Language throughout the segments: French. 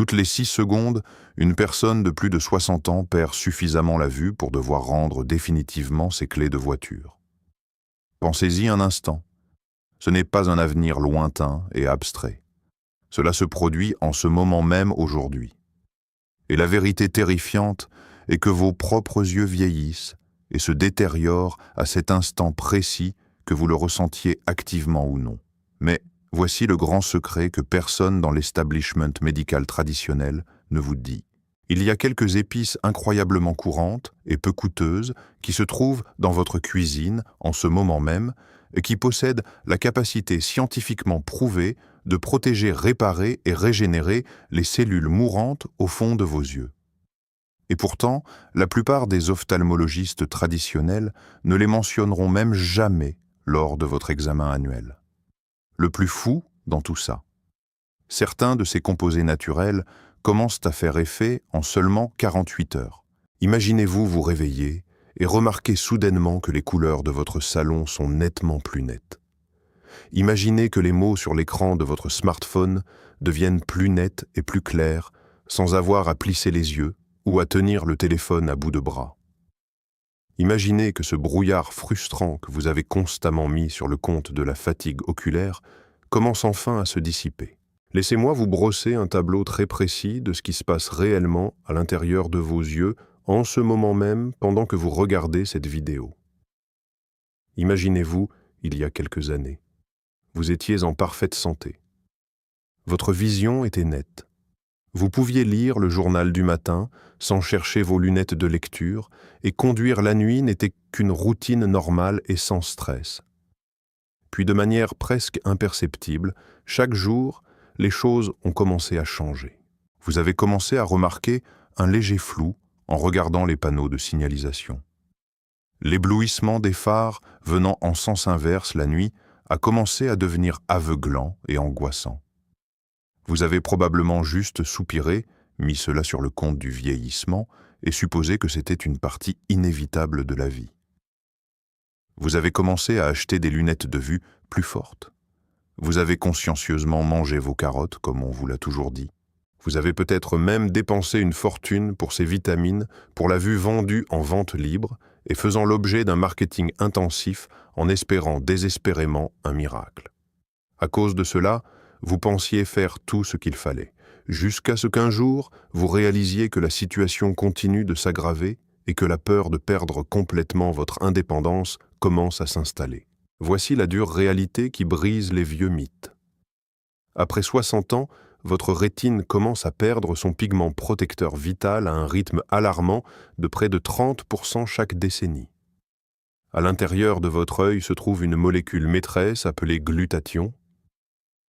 Toutes les 6 secondes, une personne de plus de 60 ans perd suffisamment la vue pour devoir rendre définitivement ses clés de voiture. Pensez-y un instant. Ce n'est pas un avenir lointain et abstrait. Cela se produit en ce moment même aujourd'hui. Et la vérité terrifiante est que vos propres yeux vieillissent et se détériorent à cet instant précis, que vous le ressentiez activement ou non. Mais voici le grand secret que personne dans l'establishment médical traditionnel ne vous dit. Il y a quelques épices incroyablement courantes et peu coûteuses qui se trouvent dans votre cuisine en ce moment même et qui possèdent la capacité scientifiquement prouvée de protéger, réparer et régénérer les cellules mourantes au fond de vos yeux. Et pourtant, la plupart des ophtalmologistes traditionnels ne les mentionneront même jamais lors de votre examen annuel. Le plus fou dans tout ça, certains de ces composés naturels commencent à faire effet en seulement 48 heures. Imaginez-vous vous réveiller et remarquer soudainement que les couleurs de votre salon sont nettement plus nettes. Imaginez que les mots sur l'écran de votre smartphone deviennent plus nets et plus clairs sans avoir à plisser les yeux ou à tenir le téléphone à bout de bras. Imaginez que ce brouillard frustrant que vous avez constamment mis sur le compte de la fatigue oculaire commence enfin à se dissiper. Laissez-moi vous brosser un tableau très précis de ce qui se passe réellement à l'intérieur de vos yeux en ce moment même pendant que vous regardez cette vidéo. Imaginez-vous il y a quelques années. Vous étiez en parfaite santé. Votre vision était nette. Vous pouviez lire le journal du matin sans chercher vos lunettes de lecture et conduire la nuit n'était qu'une routine normale et sans stress. Puis de manière presque imperceptible, chaque jour, les choses ont commencé à changer. Vous avez commencé à remarquer un léger flou en regardant les panneaux de signalisation. L'éblouissement des phares venant en sens inverse la nuit a commencé à devenir aveuglant et angoissant. Vous avez probablement juste soupiré, mis cela sur le compte du vieillissement et supposé que c'était une partie inévitable de la vie. Vous avez commencé à acheter des lunettes de vue plus fortes. Vous avez consciencieusement mangé vos carottes, comme on vous l'a toujours dit. Vous avez peut-être même dépensé une fortune pour ces vitamines, pour la vue vendue en vente libre et faisant l'objet d'un marketing intensif en espérant désespérément un miracle. À cause de cela, vous pensiez faire tout ce qu'il fallait, jusqu'à ce qu'un jour, vous réalisiez que la situation continue de s'aggraver et que la peur de perdre complètement votre indépendance commence à s'installer. Voici la dure réalité qui brise les vieux mythes. Après 60 ans, votre rétine commence à perdre son pigment protecteur vital à un rythme alarmant de près de 30% chaque décennie. À l'intérieur de votre œil se trouve une molécule maîtresse appelée glutathion.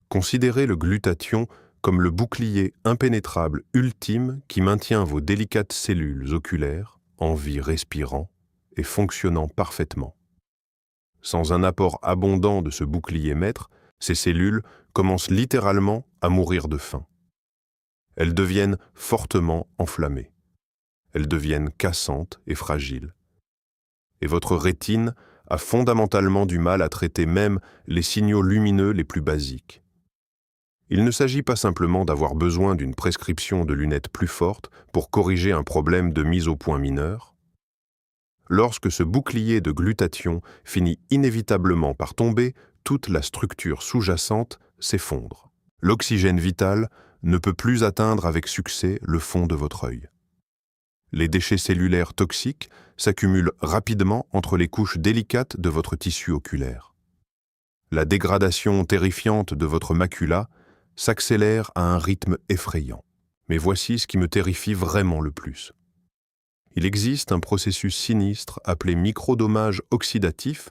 Considérez le glutathion comme le bouclier impénétrable ultime qui maintient vos délicates cellules oculaires en vie respirant et fonctionnant parfaitement. Sans un apport abondant de ce bouclier maître, ces cellules commencent littéralement à mourir de faim. Elles deviennent fortement enflammées. Elles deviennent cassantes et fragiles. Et votre rétine a fondamentalement du mal à traiter même les signaux lumineux les plus basiques. Il ne s'agit pas simplement d'avoir besoin d'une prescription de lunettes plus forte pour corriger un problème de mise au point mineur. Lorsque ce bouclier de glutathion finit inévitablement par tomber, toute la structure sous-jacente s'effondre. L'oxygène vital ne peut plus atteindre avec succès le fond de votre œil. Les déchets cellulaires toxiques s'accumulent rapidement entre les couches délicates de votre tissu oculaire. La dégradation terrifiante de votre macula s'accélère à un rythme effrayant. Mais voici ce qui me terrifie vraiment le plus. Il existe un processus sinistre appelé microdommage oxydatif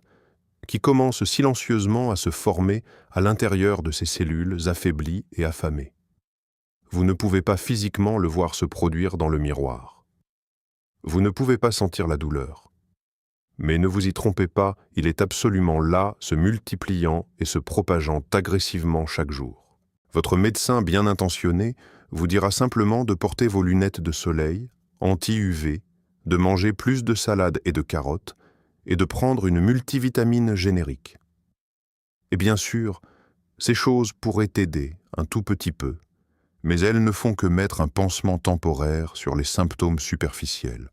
qui commence silencieusement à se former à l'intérieur de ces cellules affaiblies et affamées. Vous ne pouvez pas physiquement le voir se produire dans le miroir. Vous ne pouvez pas sentir la douleur. Mais ne vous y trompez pas, il est absolument là, se multipliant et se propageant agressivement chaque jour. Votre médecin bien intentionné vous dira simplement de porter vos lunettes de soleil, anti-UV, de manger plus de salade et de carottes, et de prendre une multivitamine générique. Et bien sûr, ces choses pourraient aider un tout petit peu, mais elles ne font que mettre un pansement temporaire sur les symptômes superficiels.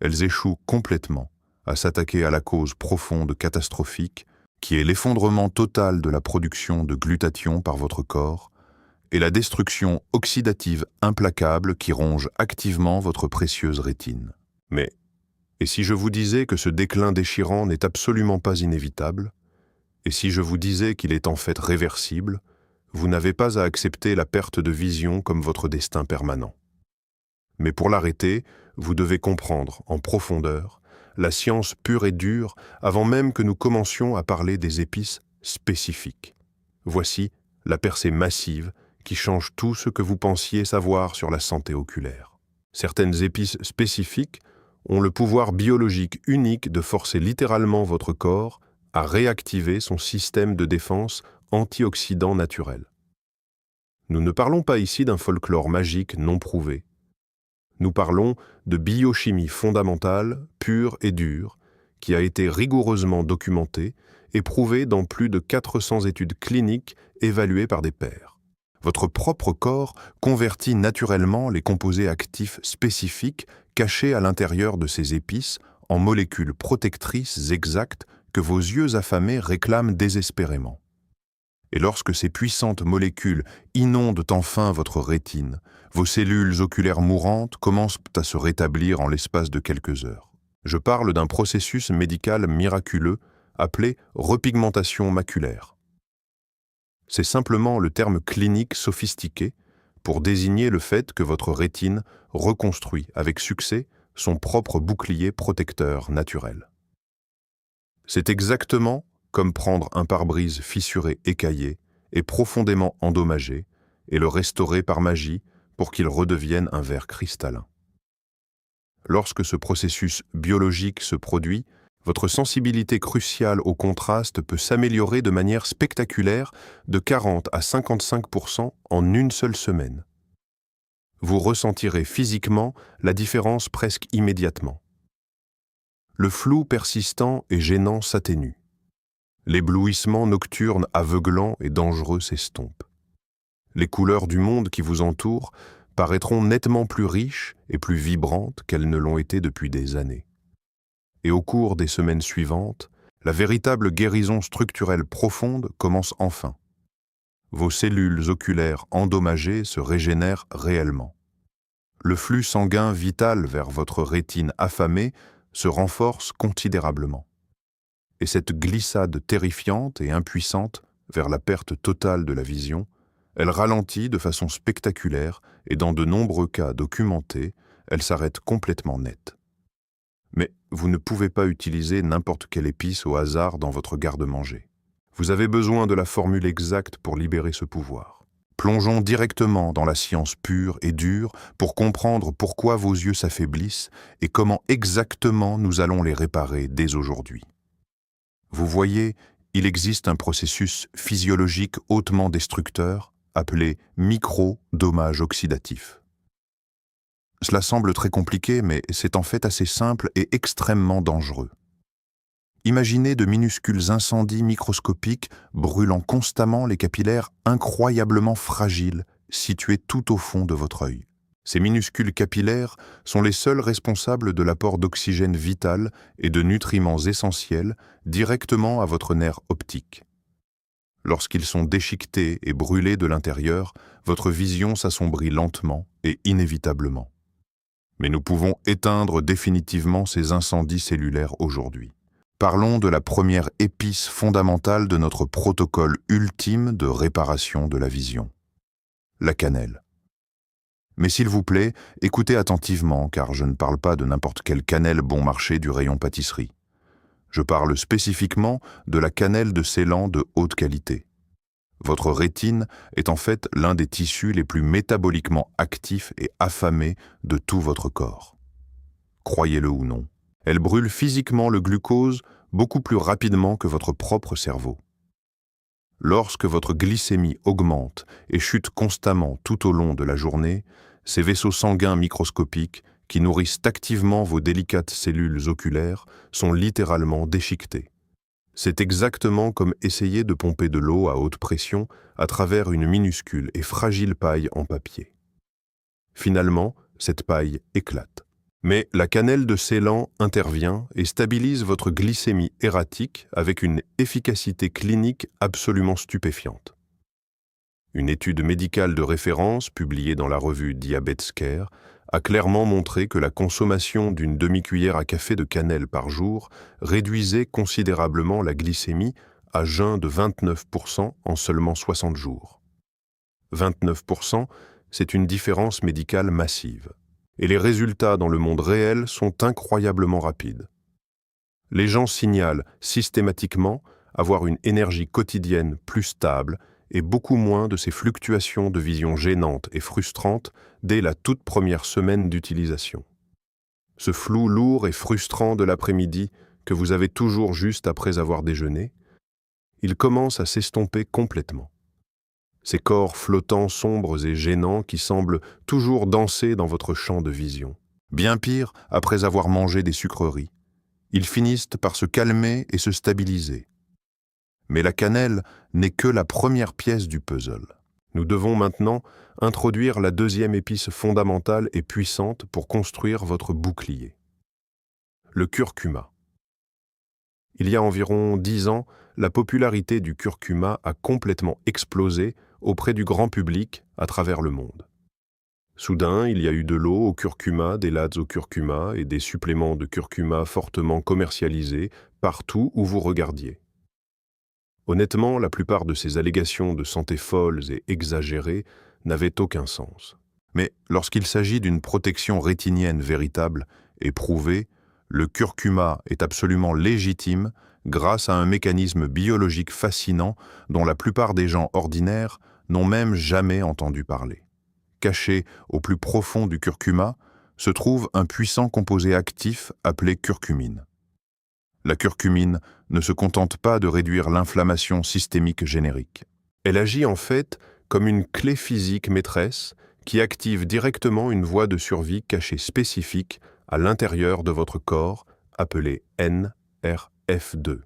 Elles échouent complètement à s'attaquer à la cause profonde catastrophique qui est l'effondrement total de la production de glutathion par votre corps et la destruction oxydative implacable qui ronge activement votre précieuse rétine. Mais, et si je vous disais que ce déclin déchirant n'est absolument pas inévitable, et si je vous disais qu'il est en fait réversible, vous n'avez pas à accepter la perte de vision comme votre destin permanent. Mais pour l'arrêter, vous devez comprendre en profondeur la science pure et dure avant même que nous commencions à parler des épices spécifiques. Voici la percée massive qui change tout ce que vous pensiez savoir sur la santé oculaire. Certaines épices spécifiques ont le pouvoir biologique unique de forcer littéralement votre corps à réactiver son système de défense antioxydant naturel. Nous ne parlons pas ici d'un folklore magique non prouvé. Nous parlons de biochimie fondamentale, pure et dure, qui a été rigoureusement documentée et prouvée dans plus de 400 études cliniques évaluées par des pairs. Votre propre corps convertit naturellement les composés actifs spécifiques cachés à l'intérieur de ces épices en molécules protectrices exactes que vos yeux affamés réclament désespérément. Et lorsque ces puissantes molécules inondent enfin votre rétine, vos cellules oculaires mourantes commencent à se rétablir en l'espace de quelques heures. Je parle d'un processus médical miraculeux appelé repigmentation maculaire. C'est simplement le terme clinique sophistiqué pour désigner le fait que votre rétine reconstruit avec succès son propre bouclier protecteur naturel. C'est exactement comme prendre un pare-brise fissuré écaillé et profondément endommagé et le restaurer par magie pour qu'il redevienne un verre cristallin. Lorsque ce processus biologique se produit, votre sensibilité cruciale au contraste peut s'améliorer de manière spectaculaire de 40 à 55% en une seule semaine. Vous ressentirez physiquement la différence presque immédiatement. Le flou persistant et gênant s'atténue. L'éblouissement nocturne aveuglant et dangereux s'estompe. Les couleurs du monde qui vous entoure paraîtront nettement plus riches et plus vibrantes qu'elles ne l'ont été depuis des années. Et au cours des semaines suivantes, la véritable guérison structurelle profonde commence enfin. Vos cellules oculaires endommagées se régénèrent réellement. Le flux sanguin vital vers votre rétine affamée se renforce considérablement. Et cette glissade terrifiante et impuissante vers la perte totale de la vision, elle ralentit de façon spectaculaire et dans de nombreux cas documentés, elle s'arrête complètement nette. Mais vous ne pouvez pas utiliser n'importe quelle épice au hasard dans votre garde-manger. Vous avez besoin de la formule exacte pour libérer ce pouvoir. Plongeons directement dans la science pure et dure pour comprendre pourquoi vos yeux s'affaiblissent et comment exactement nous allons les réparer dès aujourd'hui. Vous voyez, il existe un processus physiologique hautement destructeur appelé micro-dommage oxydatif. Cela semble très compliqué, mais c'est en fait assez simple et extrêmement dangereux. Imaginez de minuscules incendies microscopiques brûlant constamment les capillaires incroyablement fragiles situés tout au fond de votre œil. Ces minuscules capillaires sont les seuls responsables de l'apport d'oxygène vital et de nutriments essentiels directement à votre nerf optique. Lorsqu'ils sont déchiquetés et brûlés de l'intérieur, votre vision s'assombrit lentement et inévitablement. Mais nous pouvons éteindre définitivement ces incendies cellulaires aujourd'hui. Parlons de la première épice fondamentale de notre protocole ultime de réparation de la vision. La cannelle. Mais s'il vous plaît, écoutez attentivement, car je ne parle pas de n'importe quelle cannelle bon marché du rayon pâtisserie. Je parle spécifiquement de la cannelle de Ceylan de haute qualité. Votre rétine est en fait l'un des tissus les plus métaboliquement actifs et affamés de tout votre corps. Croyez-le ou non, elle brûle physiquement le glucose beaucoup plus rapidement que votre propre cerveau. Lorsque votre glycémie augmente et chute constamment tout au long de la journée, ces vaisseaux sanguins microscopiques qui nourrissent activement vos délicates cellules oculaires sont littéralement déchiquetés. C'est exactement comme essayer de pomper de l'eau à haute pression à travers une minuscule et fragile paille en papier. Finalement, cette paille éclate. Mais la cannelle de Ceylan intervient et stabilise votre glycémie erratique avec une efficacité clinique absolument stupéfiante. Une étude médicale de référence publiée dans la revue Diabetescare a clairement montré que la consommation d'une demi-cuillère à café de cannelle par jour réduisait considérablement la glycémie à jeun de 29% en seulement 60 jours. 29%, c'est une différence médicale massive. Et les résultats dans le monde réel sont incroyablement rapides. Les gens signalent systématiquement avoir une énergie quotidienne plus stable et beaucoup moins de ces fluctuations de vision gênantes et frustrantes dès la toute première semaine d'utilisation. Ce flou lourd et frustrant de l'après-midi que vous avez toujours juste après avoir déjeuné, il commence à s'estomper complètement. Ces corps flottants, sombres et gênants qui semblent toujours danser dans votre champ de vision. Bien pire, après avoir mangé des sucreries. Ils finissent par se calmer et se stabiliser. Mais la cannelle n'est que la première pièce du puzzle. Nous devons maintenant introduire la deuxième épice fondamentale et puissante pour construire votre bouclier. Le curcuma. Il y a environ 10 ans, la popularité du curcuma a complètement explosé auprès du grand public à travers le monde. Soudain, il y a eu de l'eau au curcuma, des lattes au curcuma et des suppléments de curcuma fortement commercialisés partout où vous regardiez. Honnêtement, la plupart de ces allégations de santé folles et exagérées n'avaient aucun sens. Mais lorsqu'il s'agit d'une protection rétinienne véritable et prouvée, le curcuma est absolument légitime grâce à un mécanisme biologique fascinant dont la plupart des gens ordinaires n'ont même jamais entendu parler. Caché au plus profond du curcuma se trouve un puissant composé actif appelé curcumine. La curcumine ne se contente pas de réduire l'inflammation systémique générique. Elle agit en fait comme une clé physique maîtresse qui active directement une voie de survie cachée spécifique à l'intérieur de votre corps, appelée NRF2.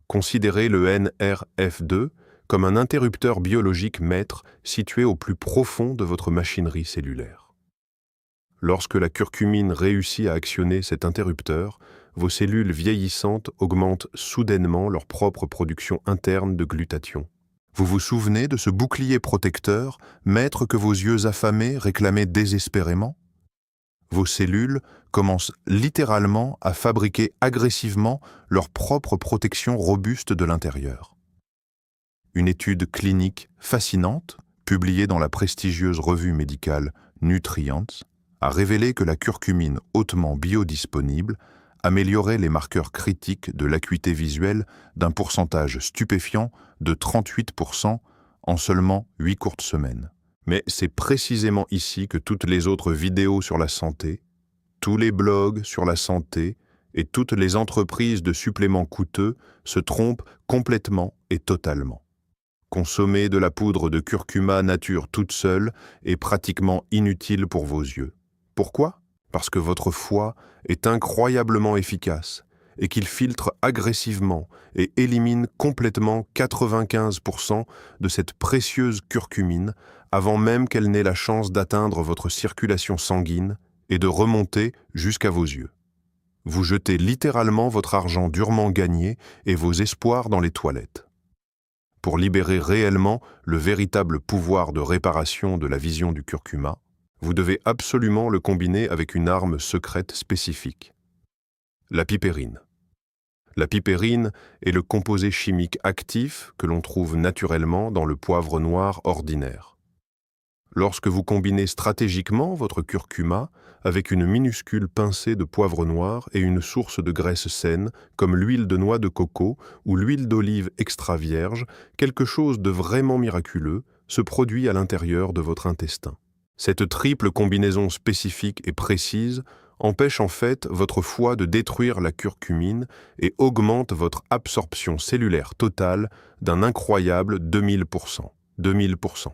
Considérez le NRF2 comme un interrupteur biologique maître situé au plus profond de votre machinerie cellulaire. Lorsque la curcumine réussit à actionner cet interrupteur, vos cellules vieillissantes augmentent soudainement leur propre production interne de glutathion. Vous vous souvenez de ce bouclier protecteur, maître que vos yeux affamés réclamaient désespérément ? Vos cellules commencent littéralement à fabriquer agressivement leur propre protection robuste de l'intérieur. Une étude clinique fascinante, publiée dans la prestigieuse revue médicale Nutrients, a révélé que la curcumine hautement biodisponible améliorait les marqueurs critiques de l'acuité visuelle d'un pourcentage stupéfiant de 38% en seulement 8 courtes semaines. Mais c'est précisément ici que toutes les autres vidéos sur la santé, tous les blogs sur la santé et toutes les entreprises de suppléments coûteux se trompent complètement et totalement. Consommer de la poudre de curcuma nature toute seule est pratiquement inutile pour vos yeux. Pourquoi ? Parce que votre foie est incroyablement efficace et qu'il filtre agressivement et élimine complètement 95% de cette précieuse curcumine avant même qu'elle n'ait la chance d'atteindre votre circulation sanguine et de remonter jusqu'à vos yeux. Vous jetez littéralement votre argent durement gagné et vos espoirs dans les toilettes. Pour libérer réellement le véritable pouvoir de réparation de la vision du curcuma, vous devez absolument le combiner avec une arme secrète spécifique, la pipérine. La pipérine est le composé chimique actif que l'on trouve naturellement dans le poivre noir ordinaire. Lorsque vous combinez stratégiquement votre curcuma avec une minuscule pincée de poivre noir et une source de graisse saine comme l'huile de noix de coco ou l'huile d'olive extra vierge, quelque chose de vraiment miraculeux se produit à l'intérieur de votre intestin. Cette triple combinaison spécifique et précise empêche en fait votre foie de détruire la curcumine et augmente votre absorption cellulaire totale d'un incroyable 2000%. 2000%.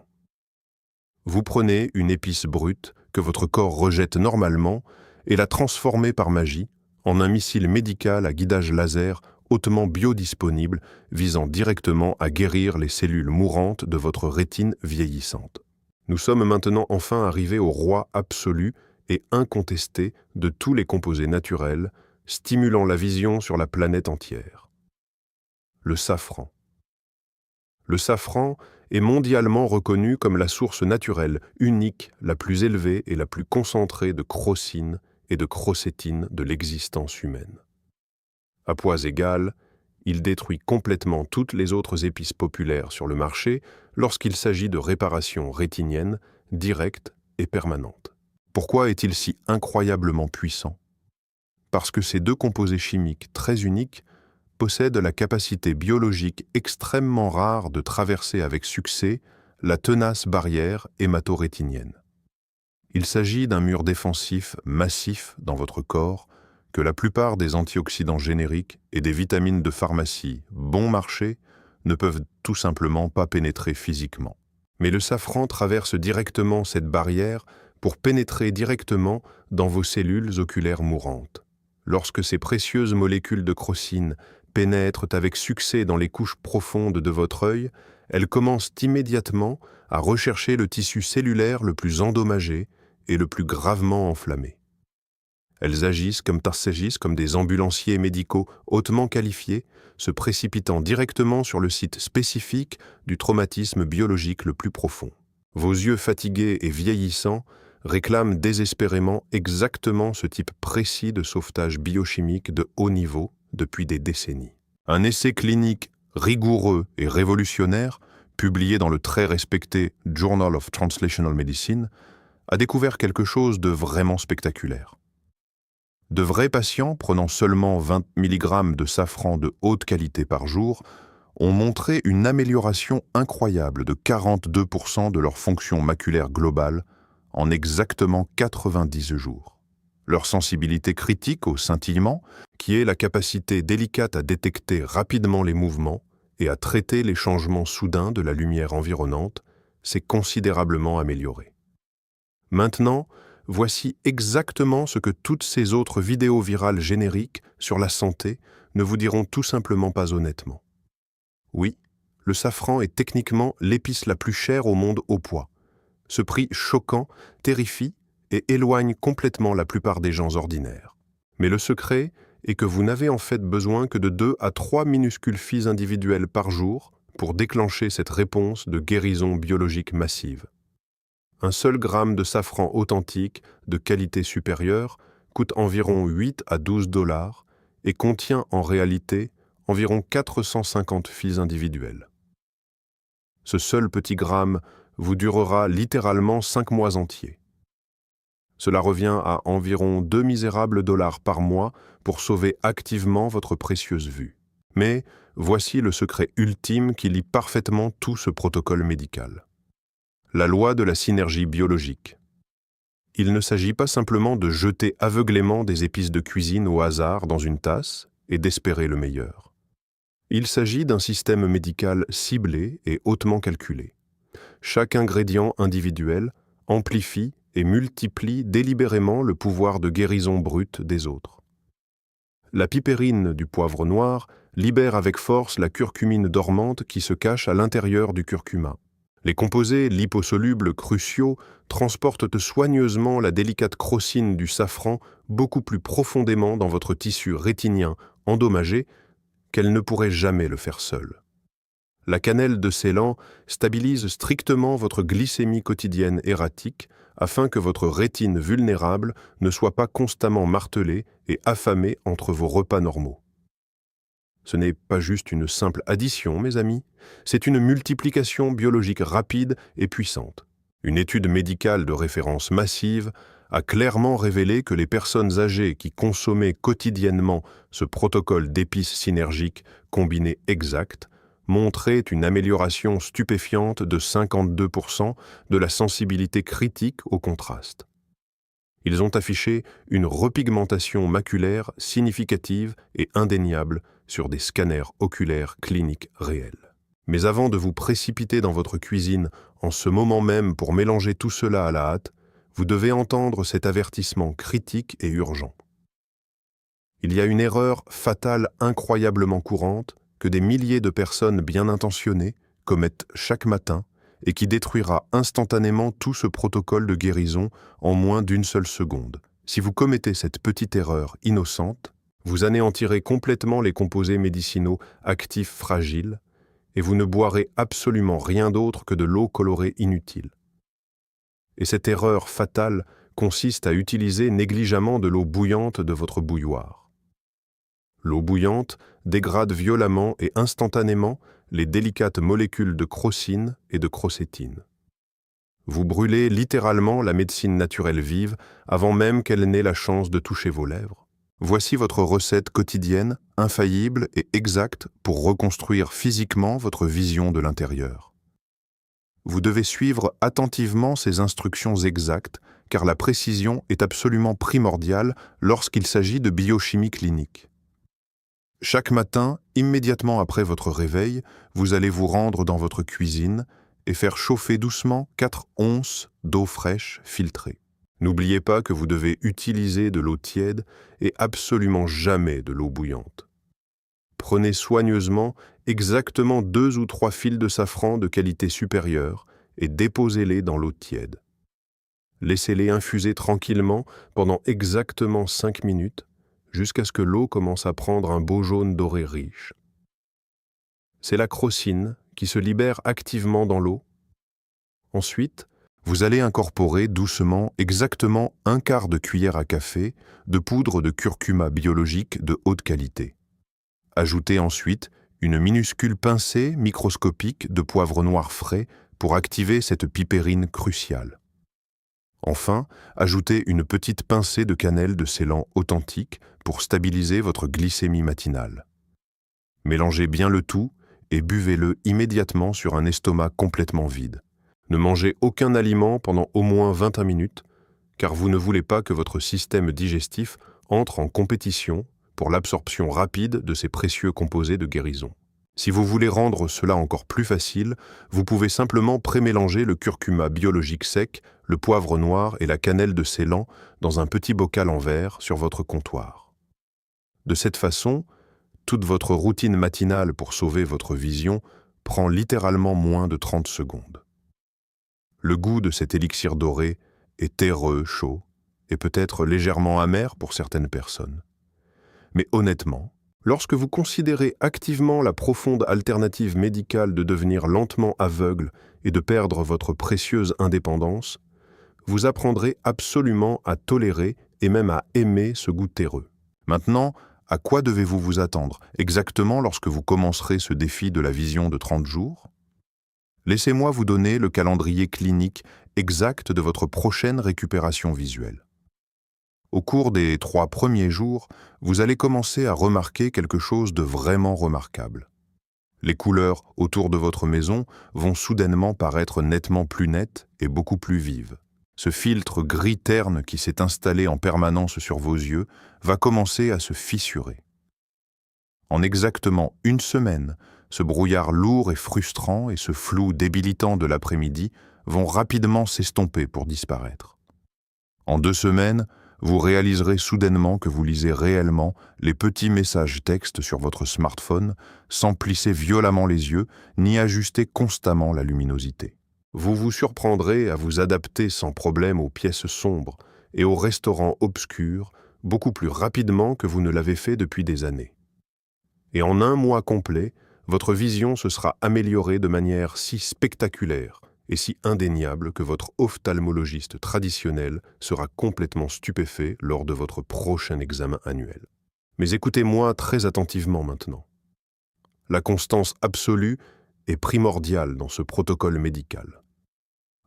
Vous prenez une épice brute que votre corps rejette normalement et la transformez par magie en un missile médical à guidage laser hautement biodisponible visant directement à guérir les cellules mourantes de votre rétine vieillissante. Nous sommes maintenant enfin arrivés au roi absolu et incontesté de tous les composés naturels, stimulant la vision sur la planète entière. Le safran. Le safran est mondialement reconnu comme la source naturelle unique, la plus élevée et la plus concentrée de crocine et de crocétine de l'existence humaine. À poids égal, il détruit complètement toutes les autres épices populaires sur le marché lorsqu'il s'agit de réparation rétinienne directe et permanente. Pourquoi est-il si incroyablement puissant? Parce que ces deux composés chimiques très uniques possèdent la capacité biologique extrêmement rare de traverser avec succès la tenace barrière hémato-rétinienne. Il s'agit d'un mur défensif massif dans votre corps que la plupart des antioxydants génériques et des vitamines de pharmacie bon marché ne peuvent tout simplement pas pénétrer physiquement. Mais le safran traverse directement cette barrière pour pénétrer directement dans vos cellules oculaires mourantes. Lorsque ces précieuses molécules de crocine pénètrent avec succès dans les couches profondes de votre œil, elles commencent immédiatement à rechercher le tissu cellulaire le plus endommagé et le plus gravement enflammé. Elles agissent comme des ambulanciers médicaux hautement qualifiés, se précipitant directement sur le site spécifique du traumatisme biologique le plus profond. Vos yeux fatigués et vieillissants réclament désespérément exactement ce type précis de sauvetage biochimique de haut niveau depuis des décennies. Un essai clinique rigoureux et révolutionnaire, publié dans le très respecté Journal of Translational Medicine, a découvert quelque chose de vraiment spectaculaire. De vrais patients prenant seulement 20 mg de safran de haute qualité par jour ont montré une amélioration incroyable de 42% de leur fonction maculaire globale en exactement 90 jours. Leur sensibilité critique au scintillement, qui est la capacité délicate à détecter rapidement les mouvements et à traiter les changements soudains de la lumière environnante, s'est considérablement améliorée. Maintenant, voici exactement ce que toutes ces autres vidéos virales génériques sur la santé ne vous diront tout simplement pas honnêtement. Oui, le safran est techniquement l'épice la plus chère au monde au poids. Ce prix choquant terrifie et éloigne complètement la plupart des gens ordinaires. Mais le secret est que vous n'avez en fait besoin que de 2 à 3 minuscules filles individuelles par jour pour déclencher cette réponse de guérison biologique massive. Un seul gramme de safran authentique, de qualité supérieure, coûte environ 8 à 12 $ et contient en réalité environ 450 filles individuelles. Ce seul petit gramme vous durera littéralement 5 mois entiers. Cela revient à environ 2 misérables $ par mois pour sauver activement votre précieuse vue. Mais voici le secret ultime qui lie parfaitement tout ce protocole médical. La loi de la synergie biologique. Il ne s'agit pas simplement de jeter aveuglément des épices de cuisine au hasard dans une tasse et d'espérer le meilleur. Il s'agit d'un système médical ciblé et hautement calculé. Chaque ingrédient individuel amplifie et multiplie délibérément le pouvoir de guérison brute des autres. La pipérine du poivre noir libère avec force la curcumine dormante qui se cache à l'intérieur du curcuma. Les composés liposolubles cruciaux transportent soigneusement la délicate crocine du safran beaucoup plus profondément dans votre tissu rétinien endommagé qu'elle ne pourrait jamais le faire seule. La cannelle de Ceylan stabilise strictement votre glycémie quotidienne erratique afin que votre rétine vulnérable ne soit pas constamment martelée et affamée entre vos repas normaux. Ce n'est pas juste une simple addition, mes amis, c'est une multiplication biologique rapide et puissante. Une étude médicale de référence massive a clairement révélé que les personnes âgées qui consommaient quotidiennement ce protocole d'épices synergiques combiné exact montraient une amélioration stupéfiante de 52% de la sensibilité critique au contraste. Ils ont affiché une repigmentation maculaire significative et indéniable sur des scanners oculaires cliniques réels. Mais avant de vous précipiter dans votre cuisine en ce moment même pour mélanger tout cela à la hâte, vous devez entendre cet avertissement critique et urgent. Il y a une erreur fatale incroyablement courante que des milliers de personnes bien intentionnées commettent chaque matin et qui détruira instantanément tout ce protocole de guérison en moins d'une seule seconde. Si vous commettez cette petite erreur innocente, vous anéantirez complètement les composés médicinaux actifs fragiles et vous ne boirez absolument rien d'autre que de l'eau colorée inutile. Et cette erreur fatale consiste à utiliser négligemment de l'eau bouillante de votre bouilloire. L'eau bouillante dégrade violemment et instantanément les délicates molécules de crocine et de crocétine. Vous brûlez littéralement la médecine naturelle vive avant même qu'elle n'ait la chance de toucher vos lèvres. Voici votre recette quotidienne, infaillible et exacte pour reconstruire physiquement votre vision de l'intérieur. Vous devez suivre attentivement ces instructions exactes car la précision est absolument primordiale lorsqu'il s'agit de biochimie clinique. Chaque matin, immédiatement après votre réveil, vous allez vous rendre dans votre cuisine et faire chauffer doucement 4 onces d'eau fraîche filtrée. N'oubliez pas que vous devez utiliser de l'eau tiède et absolument jamais de l'eau bouillante. Prenez soigneusement exactement 2 ou 3 fils de safran de qualité supérieure et déposez-les dans l'eau tiède. Laissez-les infuser tranquillement pendant exactement 5 minutes jusqu'à ce que l'eau commence à prendre un beau jaune doré riche. C'est la crocine qui se libère activement dans l'eau. Ensuite, vous allez incorporer doucement exactement 1/4 de cuillère à café de poudre de curcuma biologique de haute qualité. Ajoutez ensuite une minuscule pincée microscopique de poivre noir frais pour activer cette pipérine cruciale. Enfin, ajoutez une petite pincée de cannelle de Ceylan authentique pour stabiliser votre glycémie matinale. Mélangez bien le tout et buvez-le immédiatement sur un estomac complètement vide. Ne mangez aucun aliment pendant au moins 21 minutes, car vous ne voulez pas que votre système digestif entre en compétition pour l'absorption rapide de ces précieux composés de guérison. Si vous voulez rendre cela encore plus facile, vous pouvez simplement prémélanger le curcuma biologique sec, le poivre noir et la cannelle de Ceylan dans un petit bocal en verre sur votre comptoir. De cette façon, toute votre routine matinale pour sauver votre vision prend littéralement moins de 30 secondes. Le goût de cet élixir doré est terreux, chaud et peut-être légèrement amer pour certaines personnes. Mais honnêtement, lorsque vous considérez activement la profonde alternative médicale de devenir lentement aveugle et de perdre votre précieuse indépendance, vous apprendrez absolument à tolérer et même à aimer ce goût terreux. Maintenant, à quoi devez-vous vous attendre exactement lorsque vous commencerez ce défi de la vision de 30 jours? Laissez-moi vous donner le calendrier clinique exact de votre prochaine récupération visuelle. Au cours des 3 premiers jours, vous allez commencer à remarquer quelque chose de vraiment remarquable. Les couleurs autour de votre maison vont soudainement paraître nettement plus nettes et beaucoup plus vives. Ce filtre gris terne qui s'est installé en permanence sur vos yeux va commencer à se fissurer. En exactement 1 semaine, ce brouillard lourd et frustrant et ce flou débilitant de l'après-midi vont rapidement s'estomper pour disparaître. En 2 semaines, vous réaliserez soudainement que vous lisez réellement les petits messages textes sur votre smartphone sans plisser violemment les yeux ni ajuster constamment la luminosité. Vous vous surprendrez à vous adapter sans problème aux pièces sombres et aux restaurants obscurs beaucoup plus rapidement que vous ne l'avez fait depuis des années. Et en 1 mois complet, votre vision se sera améliorée de manière si spectaculaire et si indéniable que votre ophtalmologiste traditionnel sera complètement stupéfait lors de votre prochain examen annuel. Mais écoutez-moi très attentivement maintenant. La constance absolue est primordiale dans ce protocole médical.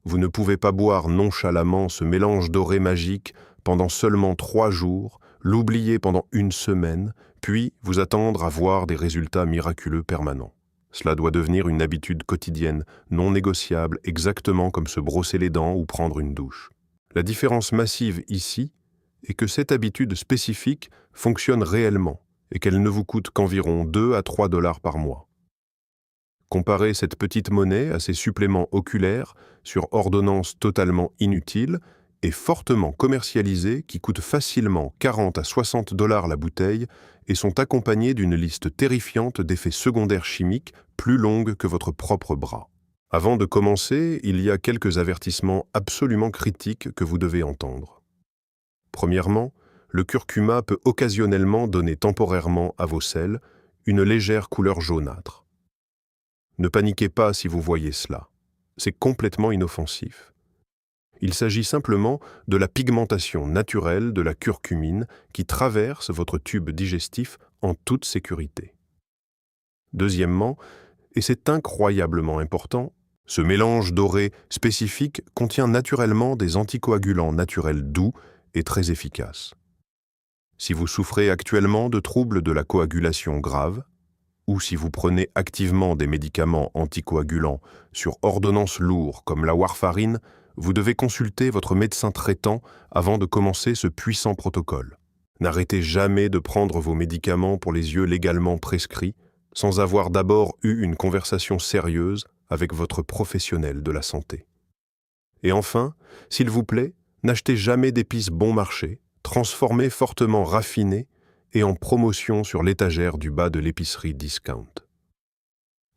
Vous ne pouvez pas boire nonchalamment ce mélange doré magique pendant seulement 3 jours, l'oublier pendant 1 semaine, puis vous attendre à voir des résultats miraculeux permanents. Cela doit devenir une habitude quotidienne, non négociable, exactement comme se brosser les dents ou prendre une douche. La différence massive ici est que cette habitude spécifique fonctionne réellement et qu'elle ne vous coûte qu'environ 2 à 3 $ par mois. Comparez cette petite monnaie à ces suppléments oculaires sur ordonnance totalement inutiles et fortement commercialisés qui coûtent facilement 40 à 60 $ la bouteille et sont accompagnés d'une liste terrifiante d'effets secondaires chimiques plus longue que votre propre bras. Avant de commencer, il y a quelques avertissements absolument critiques que vous devez entendre. Premièrement, le curcuma peut occasionnellement donner temporairement à vos selles une légère couleur jaunâtre. Ne paniquez pas si vous voyez cela. C'est complètement inoffensif. Il s'agit simplement de la pigmentation naturelle de la curcumine qui traverse votre tube digestif en toute sécurité. Deuxièmement, et c'est incroyablement important, ce mélange doré spécifique contient naturellement des anticoagulants naturels doux et très efficaces. Si vous souffrez actuellement de troubles de la coagulation grave, ou si vous prenez activement des médicaments anticoagulants sur ordonnance lourde comme la warfarine, vous devez consulter votre médecin traitant avant de commencer ce puissant protocole. N'arrêtez jamais de prendre vos médicaments pour les yeux légalement prescrits sans avoir d'abord eu une conversation sérieuse avec votre professionnel de la santé. Et enfin, s'il vous plaît, n'achetez jamais d'épices bon marché, transformées fortement raffinées et en promotion sur l'étagère du bas de l'épicerie discount.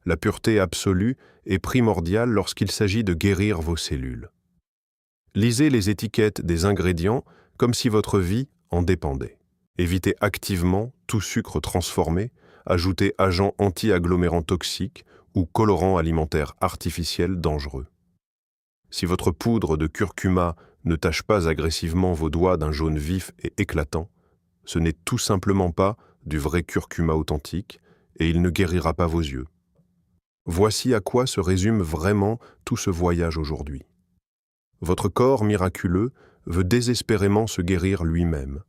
La pureté absolue est primordiale lorsqu'il s'agit de guérir vos cellules. Lisez les étiquettes des ingrédients comme si votre vie en dépendait. Évitez activement tout sucre transformé, ajoutez agents anti-agglomérants toxiques ou colorants alimentaires artificiels dangereux. Si votre poudre de curcuma ne tache pas agressivement vos doigts d'un jaune vif et éclatant, ce n'est tout simplement pas du vrai curcuma authentique et il ne guérira pas vos yeux. Voici à quoi se résume vraiment tout ce voyage aujourd'hui. Votre corps miraculeux veut désespérément se guérir lui-même.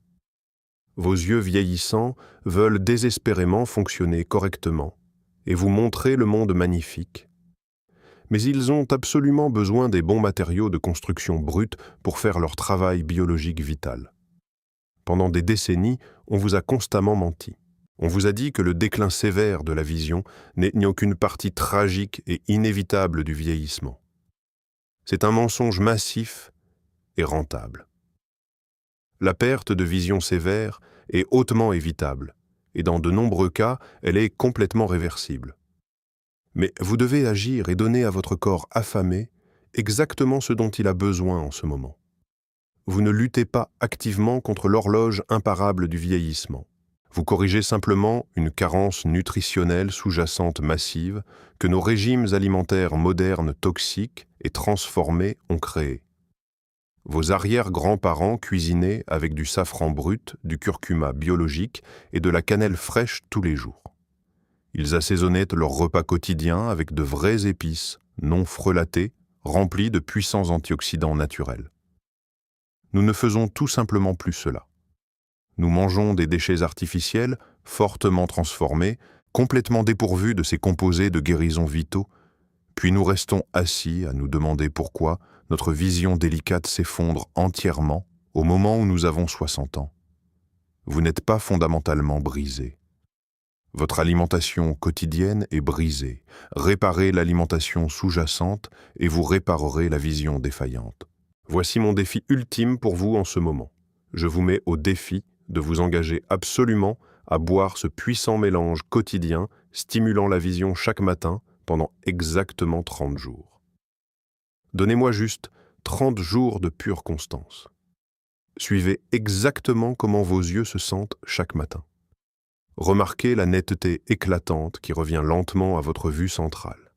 Vos yeux vieillissants veulent désespérément fonctionner correctement et vous montrer le monde magnifique. Mais ils ont absolument besoin des bons matériaux de construction brute pour faire leur travail biologique vital. Pendant des décennies, on vous a constamment menti. On vous a dit que le déclin sévère de la vision n'est qu'une partie tragique et inévitable du vieillissement. C'est un mensonge massif et rentable. La perte de vision sévère est hautement évitable, et dans de nombreux cas, elle est complètement réversible. Mais vous devez agir et donner à votre corps affamé exactement ce dont il a besoin en ce moment. Vous ne luttez pas activement contre l'horloge imparable du vieillissement. Vous corrigez simplement une carence nutritionnelle sous-jacente massive que nos régimes alimentaires modernes toxiques et transformés ont créée. Vos arrière-grands-parents cuisinaient avec du safran brut, du curcuma biologique et de la cannelle fraîche tous les jours. Ils assaisonnaient leurs repas quotidiens avec de vraies épices, non frelatées, remplies de puissants antioxydants naturels. Nous ne faisons tout simplement plus cela. Nous mangeons des déchets artificiels, fortement transformés, complètement dépourvus de ces composés de guérison vitaux, puis nous restons assis à nous demander pourquoi notre vision délicate s'effondre entièrement au moment où nous avons 60 ans. Vous n'êtes pas fondamentalement brisé. Votre alimentation quotidienne est brisée. Réparez l'alimentation sous-jacente et vous réparerez la vision défaillante. Voici mon défi ultime pour vous en ce moment. Je vous mets au défi de vous engager absolument à boire ce puissant mélange quotidien stimulant la vision chaque matin pendant exactement 30 jours. Donnez-moi juste 30 jours de pure constance. Suivez exactement comment vos yeux se sentent chaque matin. Remarquez la netteté éclatante qui revient lentement à votre vue centrale.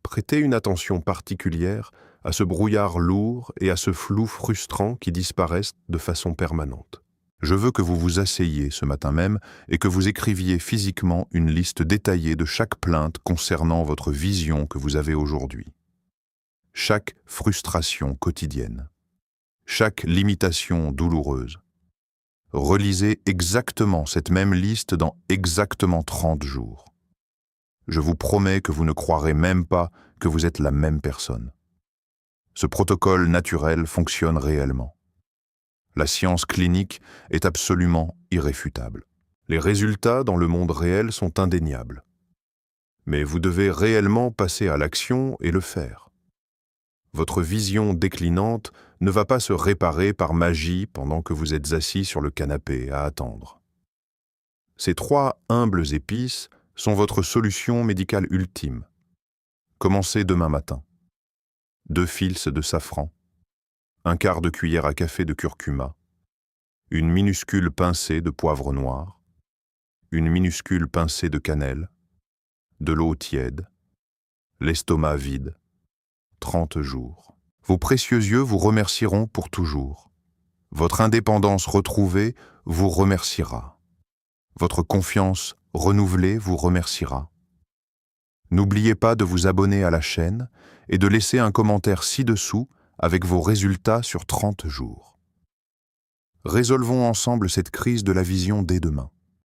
Prêtez une attention particulière à ce brouillard lourd et à ce flou frustrant qui disparaissent de façon permanente. Je veux que vous vous asseyiez ce matin même et que vous écriviez physiquement une liste détaillée de chaque plainte concernant votre vision que vous avez aujourd'hui. Chaque frustration quotidienne. Chaque limitation douloureuse. Relisez exactement cette même liste dans exactement 30 jours. Je vous promets que vous ne croirez même pas que vous êtes la même personne. Ce protocole naturel fonctionne réellement. La science clinique est absolument irréfutable. Les résultats dans le monde réel sont indéniables. Mais vous devez réellement passer à l'action et le faire. Votre vision déclinante ne va pas se réparer par magie pendant que vous êtes assis sur le canapé à attendre. Ces 3 humbles épices sont votre solution médicale ultime. Commencez demain matin. 2 fils de safran, 1/4 de cuillère à café de curcuma, une minuscule pincée de poivre noir, une minuscule pincée de cannelle, de l'eau tiède, l'estomac vide, 30 jours. Vos précieux yeux vous remercieront pour toujours. Votre indépendance retrouvée vous remerciera. Votre confiance renouvelée vous remerciera. N'oubliez pas de vous abonner à la chaîne et de laisser un commentaire ci-dessous avec vos résultats sur 30 jours. Résolvons ensemble cette crise de la vision dès demain.